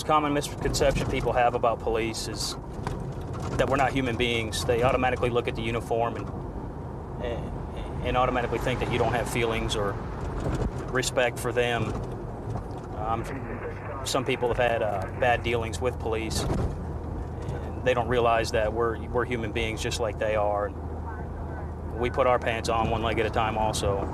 most common misconception people have about police is that we're not human beings. They automatically look at the uniform and automatically think that you don't have feelings or respect for them. Some people have had bad dealings with police, and they don't realize that we're human beings just like they are. We put our pants on one leg at a time also.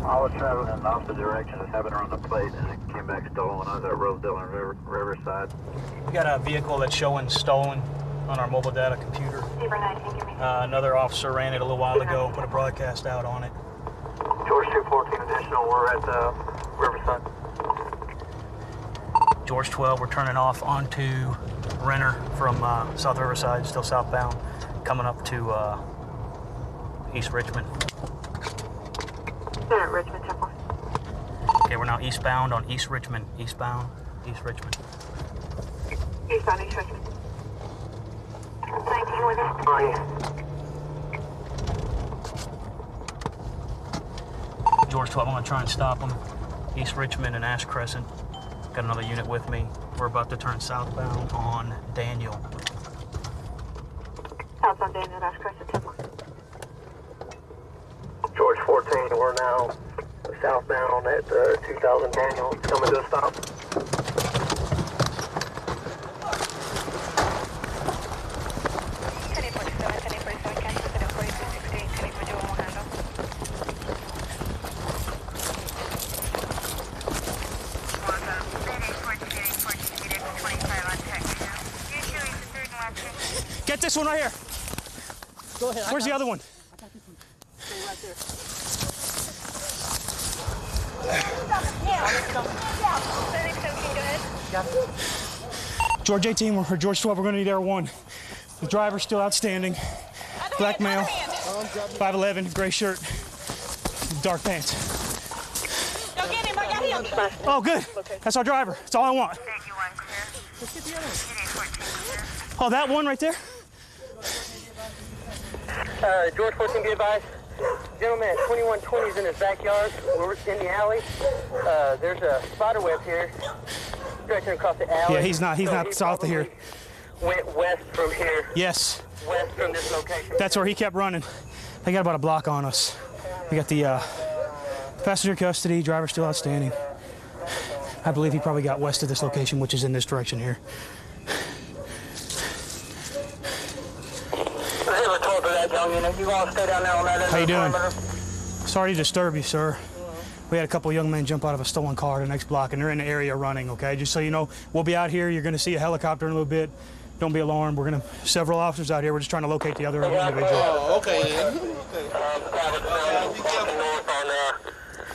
I was traveling in the opposite direction, just happened to run the plate, and it came back stolen. I was at Rosedale and Riverside. We got a vehicle that's showing stolen on our mobile data computer. Another officer ran it a little while ago, put a broadcast out on it. George 214 additional, we're at Riverside. George 12, we're turning off onto Renner from South Riverside, still southbound, coming up to East Richmond. Richmond Temple. Okay, we're now eastbound on East Richmond. Eastbound, East Richmond. Eastbound, East Richmond. 19 with us. George 12, I'm gonna try and stop them. East Richmond and Ash Crescent. Got another unit with me. We're about to turn southbound on Daniel. Southbound Daniel, Ash Crescent Temple. George 14, we're now southbound at 2000 Daniel. It's coming to a stop. Get this one right here. Go ahead. Where's the other one? I got this one. Stay right there. George 18, or George 12, we're going to need Air 1. The driver's still outstanding. Black male, 5'11", gray shirt, dark pants. Go get him, I got him. Oh, good. That's our driver. That's all I want. Let's get the other one. Oh, that one right there? George 14, be advised. Gentleman at 2120 is in his backyard. We're in the alley. There's a spider web here stretching across the alley. Yeah, he's not south of here. Went west from here. Yes. West from this location. That's where he kept running. They got about a block on us. We got the passenger custody, driver still outstanding. I believe he probably got west of this location, which is in this direction here. You want to stay down there on that end? How you doing? Sorry to disturb you, sir. We had a couple young men jump out of a stolen car the next block, and they're in the area running, okay? Just so you know, we'll be out here. You're going to see a helicopter in a little bit. Don't be alarmed. We're going to several officers out here. We're just trying to locate the other individual. Oh, okay.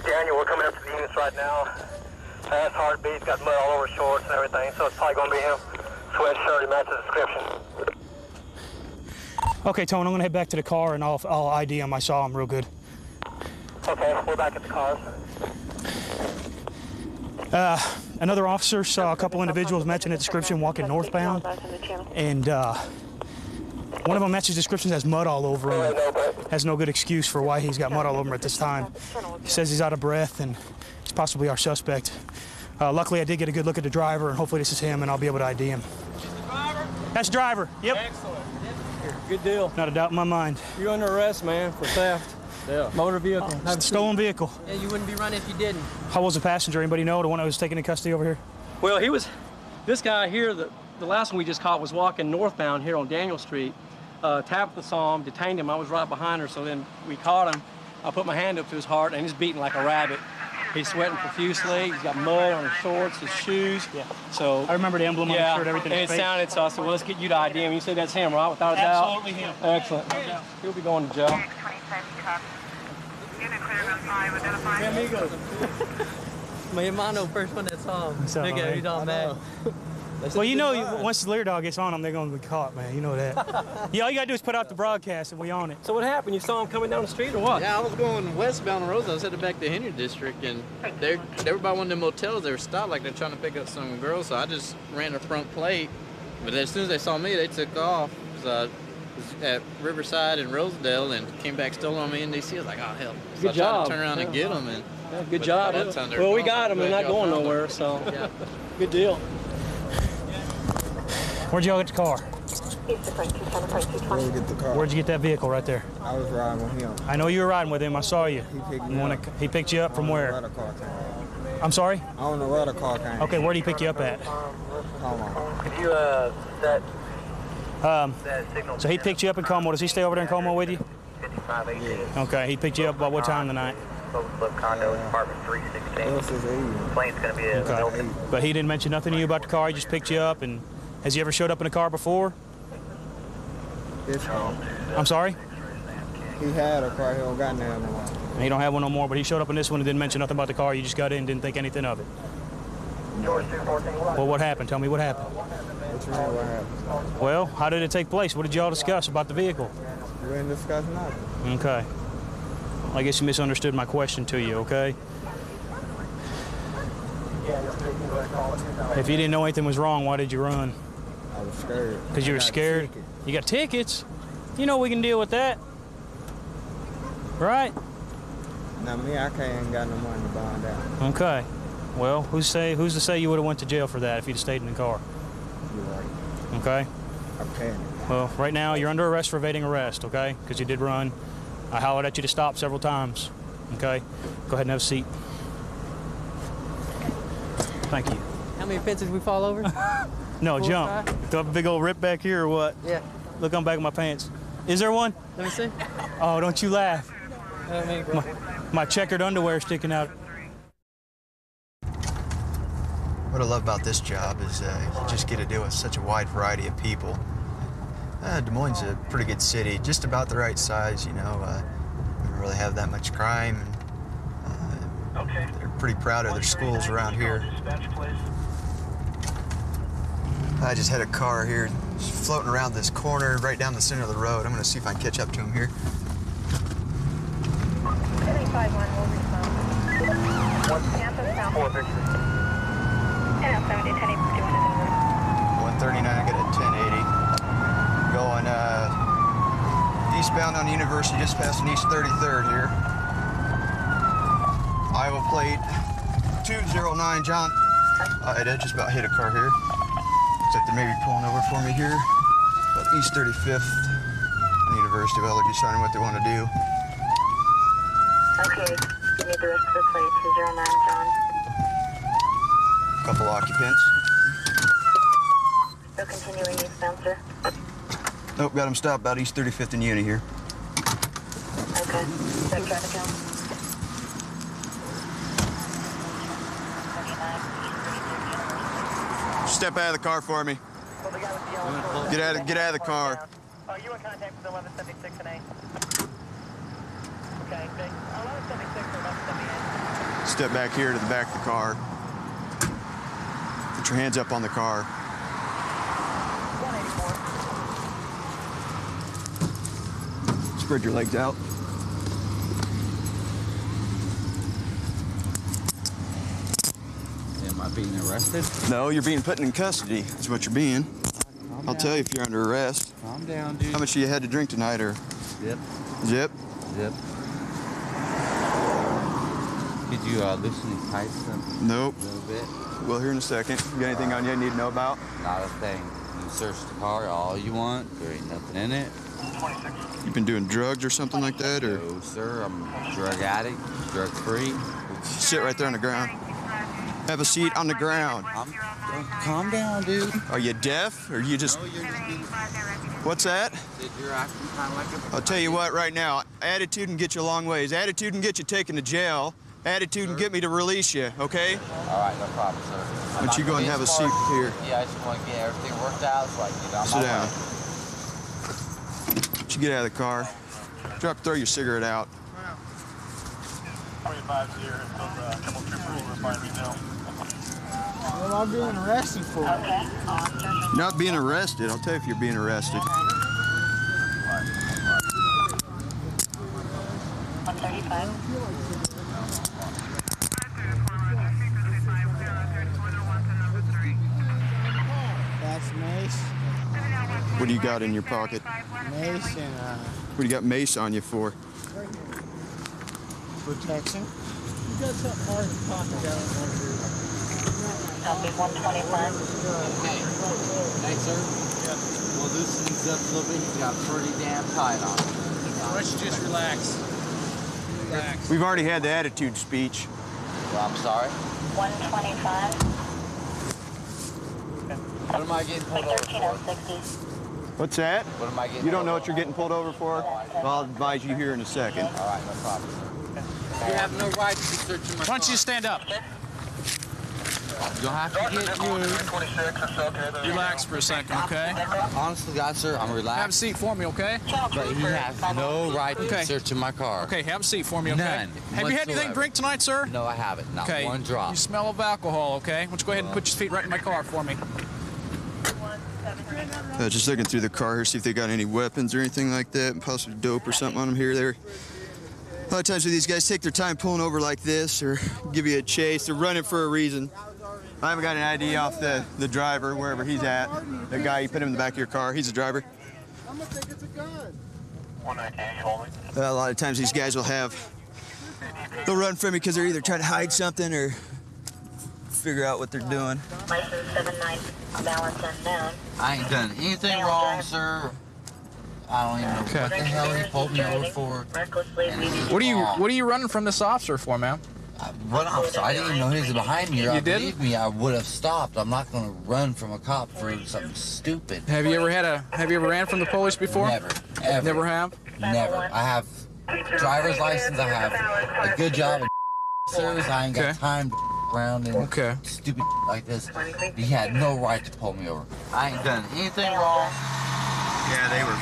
Daniel, we're coming up to the units right now. Has heartbeats, got mud all over his shorts and everything, so it's probably going to be him. Sweatshirt, he matches the description. Okay, Tone, I'm going to head back to the car, and I'll ID him. I saw him real good. Okay, we're back at the cars. Another officer saw a couple individuals matching the description walking northbound, and one of them matches description, has mud all over him. Has no good excuse for why he's got mud all over him at this time. He says he's out of breath, and he's possibly our suspect. Luckily, I did get a good look at the driver, and hopefully this is him, and I'll be able to ID him. That's the driver. Yep. Excellent. Good deal. Not a doubt in my mind. You're under arrest, man, for theft. Yeah. Motor vehicle. It's a stolen vehicle. Yeah, you wouldn't be running if you didn't. How was the passenger? Anybody know? The one that was taken in custody over here? Well, this guy here, the last one we just caught was walking northbound here on Daniel Street. Tabitha saw him, detained him. I was right behind her, so then we caught him. I put my hand up to his heart, and he's beating like a rabbit. He's sweating profusely. He's got mud on his shorts, his shoes. Yeah. So I remember the emblem on his shirt, everything. And it sounded, so I said, well, let's get you to ID him. You said that's him, right? Without a doubt? Absolutely him. Excellent. He'll be going to jail. Yeah, amigos. My hermano, first one that saw him. Look at he's all mad. Well, you know, once the Lear dog gets on them, they're going to be caught, man. You know that. Yeah, all you got to do is put out the broadcast and we on it. So what happened? You saw him coming down the street or what? Yeah, I was going westbound on Rosa. I was headed back to Henry District, and they were by one of them motels. They were stopped like they're trying to pick up some girls, so I just ran the front plate. But as soon as they saw me, they took off. So I was at Riverside and Rosedale and came back, stole on me in D.C. I was like, oh, hell. So Good I tried job. to turn around and get them. And, Yeah, good job. that time Well, we got them. They're not going nowhere, so Yeah. good deal. Where'd y'all get the car? East of Frank 27, Frank 220. Where'd you get the car? Where'd you get that vehicle right there? I was riding with him. I know you were riding with him. I saw you. He picked me up. He picked you up from where? Where the car came. I'm sorry? I don't know where the car came. Okay, where did he pick you up at? Hold on. Could you set that signal? So he picked you up in Como. Does he stay over there in Como with you? 5518. Okay, he picked you up about what time tonight? Overlook condo, apartment 316. This is easy. Plane's gonna be a Okay. But he didn't mention nothing to you about the car. He just picked you up. And has he ever showed up in a car before? This car. I'm sorry? He had a car. He don't got none no more. He don't have one no more, but he showed up in this one and didn't mention nothing about the car. You just got in and didn't think anything of it. George 214. Well, what happened? Tell me what happened. What you mean what happened? Well, how did it take place? What did y'all discuss about the vehicle? We didn't discuss nothing. Okay. I guess you misunderstood my question to you, okay? If you didn't know anything was wrong, why did you run? I was scared. Because you were scared? You got tickets? You know we can deal with that. Right? Now me, I ain't got no money to bond out. Okay. Well, who's to say you would have went to jail for that if you'd have stayed in the car? You're right. Okay? I panicked. Well, right now you're under arrest for evading arrest, okay? Because you did run. I hollered at you to stop several times, okay? Go ahead and have a seat. Thank you. How many fences we fall over? No, 4 or jump. 5? Do I have a big old rip back here or what? Yeah. Look on the back of my pants. Is there one? Let me see. Oh, don't you laugh. I mean, bro. My checkered underwear sticking out. What I love about this job is you just get to deal with such a wide variety of people. Des Moines is a pretty good city, just about the right size, you know. We don't really have that much crime. And, they're pretty proud of their schools around here. I just had a car here just floating around this corner right down the center of the road. I'm going to see if I can catch up to him here. 351 will respond. Tampa South. 1070, 1080, 139, I got a 1080. Going eastbound on University, just passing East 33rd here. Iowa plate 209, John. I just about hit a car here. Looks like they may be pulling over for me here. But East 35th and University. Well, they're deciding what they want to do. Okay, you need the rest of the plate, 209, John. Couple occupants. Still continuing eastbound, sir. Nope, got them stopped about East 35th and Uni here. Okay, check traffic count. Step out of the car for me. Get out of the car. Are you in contact with 1176 and A? Okay, 1176 or 1178. Step back here to the back of the car. Put your hands up on the car. 184. Spread your legs out. Am I being arrested? No, you're being put in custody. That's what you're being. I'll tell you if you're under arrest. Calm down, dude. How much you had to drink tonight, or? Zip. Zip? Zip. Did you loosen these tights a Nope. little bit? Well, here in a second. You got anything on you need to know about? Not a thing. You search the car all you want. There ain't nothing in it. You been doing drugs or something like that, or? No, sir. I'm a drug addict, drug free. Sit right there on the ground. Have a seat on the ground. Calm down, dude. Are you deaf, or you just? No, you're just being... What's that? You're acting kind of like a... I'll tell you what right now. Attitude can get you a long ways. Attitude can get you taken to jail. Attitude can get me to release you, okay? All right, no problem, sir. Why don't you go and have a seat here? Yeah, I just want to get everything worked out so I can get on Sit my down. way. Why don't you get out of the car? Throw your cigarette out. 25 here, a couple troopers were finding me now. What am I being arrested for? Okay. Not being arrested. I'll tell you if you're being arrested. 135. That's mace. What do you got in your pocket? Mace and What do you got mace on you for? protection. You got something hard in your pocket down there. Copy 125. Okay. Thanks, sir. We'll loosen these up a little bit. He's got pretty damn tight on him. Why don't you just relax? Relax. We've already had the attitude speech. Well, I'm sorry. 125. What am I getting pulled over for? 13060. What's that? What am I getting You don't know pulled what you're getting pulled over for? Well, I'll advise you here in a second. All right, no problem. You have no right to be searching my car. Why don't you stand up? You'll have to get moved. Relax for a second, okay? Honestly, God, sir, I'm relaxed. Have a seat for me, okay? But he has no right to be searching my car. Okay, have a seat for me, okay? None. Have you had anything to whatsoever. drink tonight, sir? No, I haven't. Not Okay. one drop. You smell of alcohol, okay? Why don't you go ahead and put your feet right in my car for me? Just looking through the car here, see if they got any weapons or anything like that, possibly dope or something on them here or there. A lot of times when these guys take their time pulling over like this or give you a chase, they're running for a reason. I haven't got an ID off the driver, wherever he's at. The guy, you put him in the back of your car, he's the driver. I'm gonna think it's a gun. A lot of times these guys they'll run from me because they're either trying to hide something or figure out what they're doing. License 79, balance unknown. I ain't done anything wrong, sir. I don't even know what the hell he pulled me over for. What are you running from this officer for, man? What officer? I didn't even know he was behind me. You Believe didn't? me, I would have stopped. I'm not going to run from a cop for something stupid. Have you ever ran from the police before? Never. Ever. Never have? Never. I have driver's license. I have a good job at service. I ain't got time to around and stupid like this. He had no right to pull me over. I ain't done anything wrong. Yeah, they were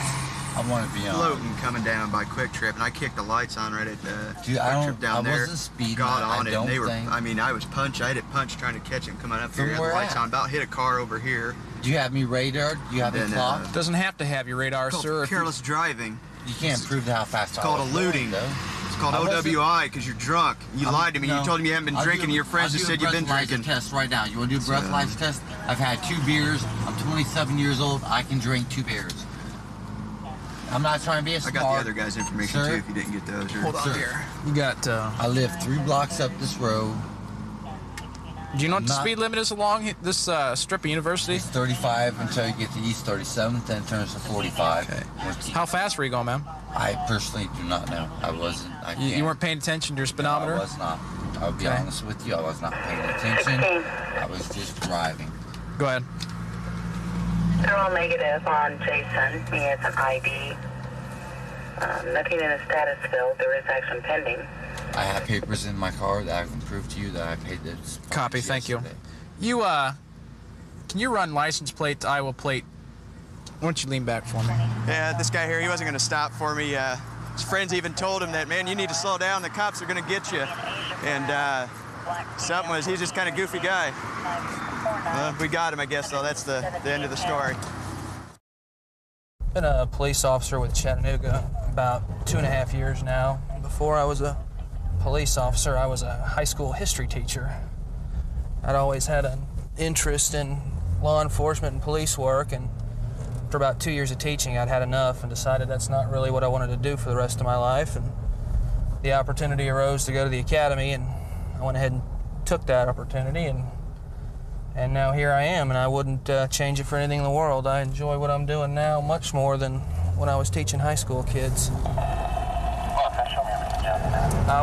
I want to be on. floating coming down by Quick Trip, and I kicked the lights on right at Dude, Quick Trip down there. I wasn't speeding. Got on I it, don't and they were. think. I mean, I was punched. I hit it punch trying to catch it coming up here. Had the where lights at? on. About hit a car over here. Do you have me radar? Do you have me Then, clocked? Doesn't have to have your radar, It's sir. called If you- careless driving. You can't prove how fast It's I called was eluding. going, though. It's called I wasn't- OWI because you're drunk. You lied to me. No. You told me you haven't been I'll drinking. do- Your friends I'll just do a said you've been breathalyzer drinking. test right now. You want to do a breathalyzer test? I've had 2 beers. I'm 27 years old. I can drink 2 beers. I'm not trying to be a I smart. got the other guy's information Sir? too. If you didn't get those, or, Hold on here. You got. I live 3 blocks up this road. Do you know what the Not- speed limit is along this strip of University? It's 35 until you get to East 37th, then it turns to 45. How fast were you going, man? I personally do not know. I wasn't. You weren't paying attention to your speedometer? No, I was not. I'll be Okay. honest with you. I was not paying attention. I was just driving. Go ahead. They're all negative on Jason. He has an ID. Nothing in his status field. There is action pending. I have papers in my car that I can prove to you that I paid this. Copy, thank you. You, can you run license plate to Iowa plate? Why don't you lean back for me? Yeah, this guy here, he wasn't going to stop for me. His friends even told him that, man, you need to slow down. The cops are going to get you. And something was, he's just kind of goofy guy. We got him, I guess, though. That's the end of the story. Been a police officer with Chattanooga about 2.5 years now. Before I was a police officer, I was a high school history teacher. I'd always had an interest in law enforcement and police work, and after about 2 years of teaching, I'd had enough and decided that's not really what I wanted to do for the rest of my life. And the opportunity arose to go to the academy, and I went ahead and took that opportunity, and now here I am, and I wouldn't change it for anything in the world. I enjoy what I'm doing now much more than when I was teaching high school kids.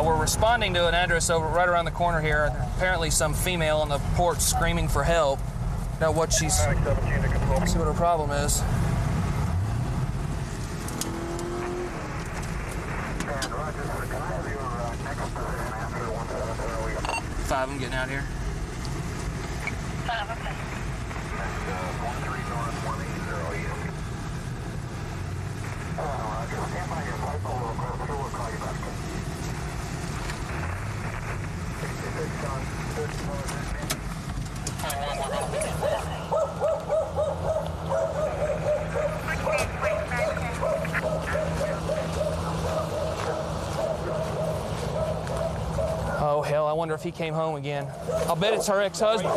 We're responding to an address right around the corner here. Apparently some female on the porch screaming for help. Know what she's... see what her problem is. Five, I'm getting out here. Oh, hell, I wonder if he came home again. I'll bet it's her ex-husband.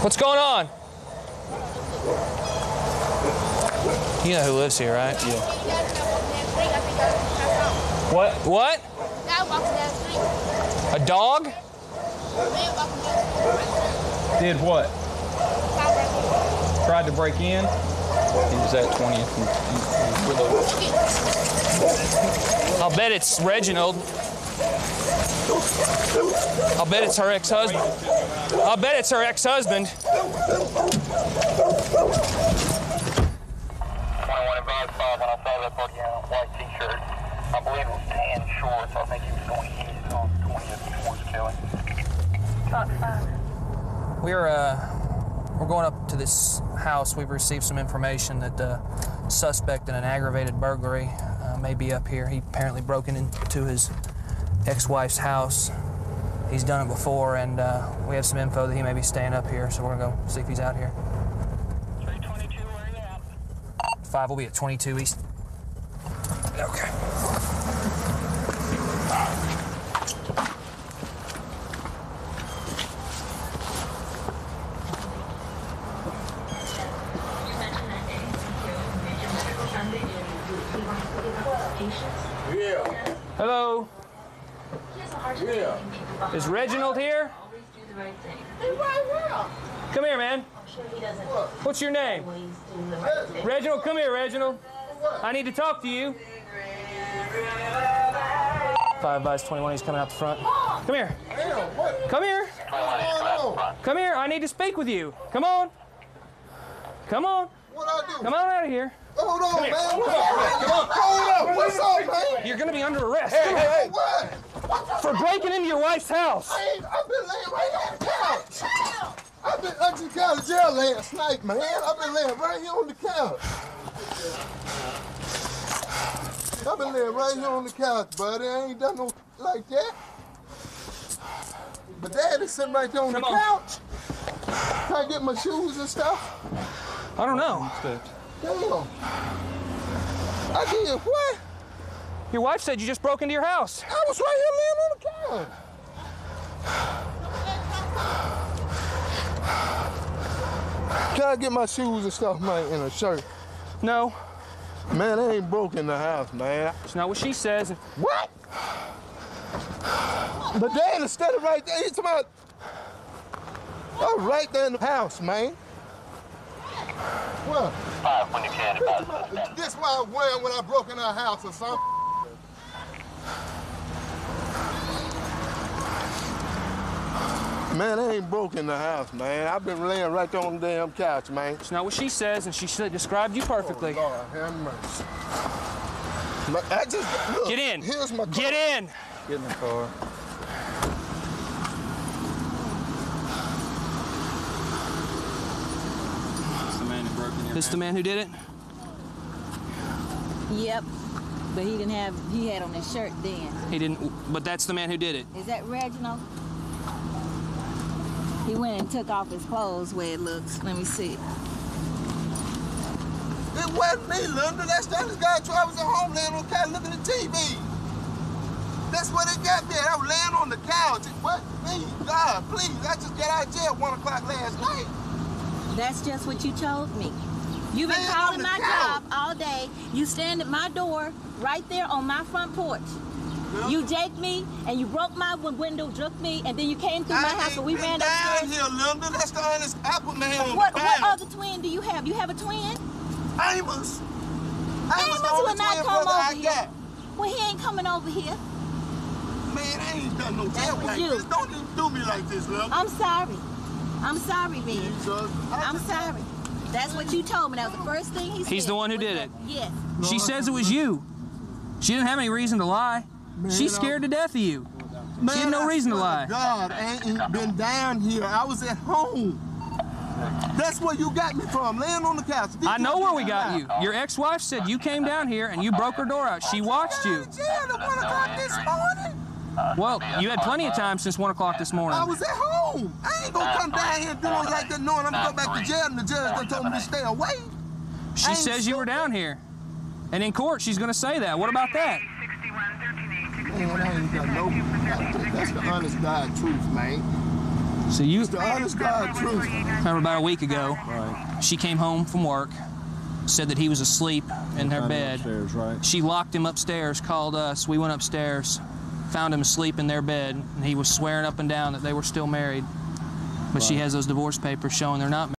What's going on? You know who lives here, right? Yeah. What? What? Guy walking down the street. A dog? Man walking down the street. Did what? Tried to break in. He was at 20th. I'll bet it's Reginald. I'll bet it's her ex-husband. I'll bet it's her ex-husband. 21 advised 5 when I saw that body in a white t-shirt. I believe it was tan shorts. I think he was going east on 20th towards Kelly. Talk 5. We're going up to this house. We've received some information that the suspect in an aggravated burglary may be up here. He apparently broke into his ex-wife's house. He's done it before, and we have some info that he may be staying up here, so we're gonna go see if he's out here. 322, where you at? 5 will be at 22 East. Okay. Yeah. Hello. Yeah. Is Reginald here? Come here, man. What's your name? Reginald, come here, Reginald. I need to talk to you. 5 by 21, he's coming out the front. Come here. Come here. Come here, I need to speak with you. Come on. Come on. What I do? Come on out of here. Hold on, man. Come on. Hold up. What's up, man? You're gonna be under arrest. Hey. For breaking into your wife's house. I've been laying right on the couch. I just got out of jail last night, man. I've been laying right here on the couch. I've been laying right here on the couch, buddy. I ain't done no like that. But Daddy's sitting right there on the couch. Can I get my shoes and stuff? I don't know. Damn. I did what? Your wife said you just broke into your house. I was right here laying on the couch. Can I get my shoes and stuff, man, and a shirt? No. Man, I ain't broke in the house, man. It's not what she says. What? But Dad is standing right there. He's about... Oh, right there in the house, man. What? 5 when you can. This what I was wearing when I broke in our house or something. Man, I ain't broke in the house, man. I've been laying right there on the damn couch, man. It's not what she says, and she described you perfectly. Oh, Lord, have mercy. I just, look, get in. Here's my car. Get in. Get in the car. This the man who did it? Yep, but he had on his shirt then. He didn't, but that's the man who did it. Is that Reginald? He went and took off his clothes where it looks. Let me see. It wasn't me, Linda. That's the other guy. I was at home laying on the couch looking at TV. That's what it got me. I was laying on the couch. It wasn't me. God, please. I just got out of jail at 1 o'clock last night. That's just what you told me. You've been calling my job all day. You stand at my door right there on my front porch. Yeah. You jaked me and you broke my window, jerked me, and then you came through my house and we ran upstairs. Down here, Linda. That's the honest. I put my hand on what other twin do you have? You have a twin? Amos. Amos will not come over here. Well, he ain't coming over here. Man, I ain't done no jail like this. Don't even do me like this, Linda. I'm sorry. I'm sorry, man. I'm sorry. That's what you told me. That was the first thing he said. He's the one who did it. Yes. She says it was you. She didn't have any reason to lie. Man, she's scared to death of you. Man, she had no reason to lie. God, I ain't been down here. I was at home. That's where you got me from, laying on the couch. I know where we got you. Your ex-wife said you came down here and you broke her door out. She watched you. I was at 1 o'clock this morning. Well, you had plenty of time since 1 o'clock this morning. I was at home. I ain't gonna come down here and do it like that knowing I'm gonna go back to jail and the judge done told me to stay away. She says you were down here. And in court, she's gonna say that. What about that? Man, I ain't got no... That's the honest God truth, man. So it's the honest God truth. Remember about a week ago, she came home from work said that he was asleep in her bed. Upstairs, right? She locked him upstairs, called us. We went upstairs, found him asleep in their bed, and he was swearing up and down that they were still married. But she has those divorce papers showing they're not married.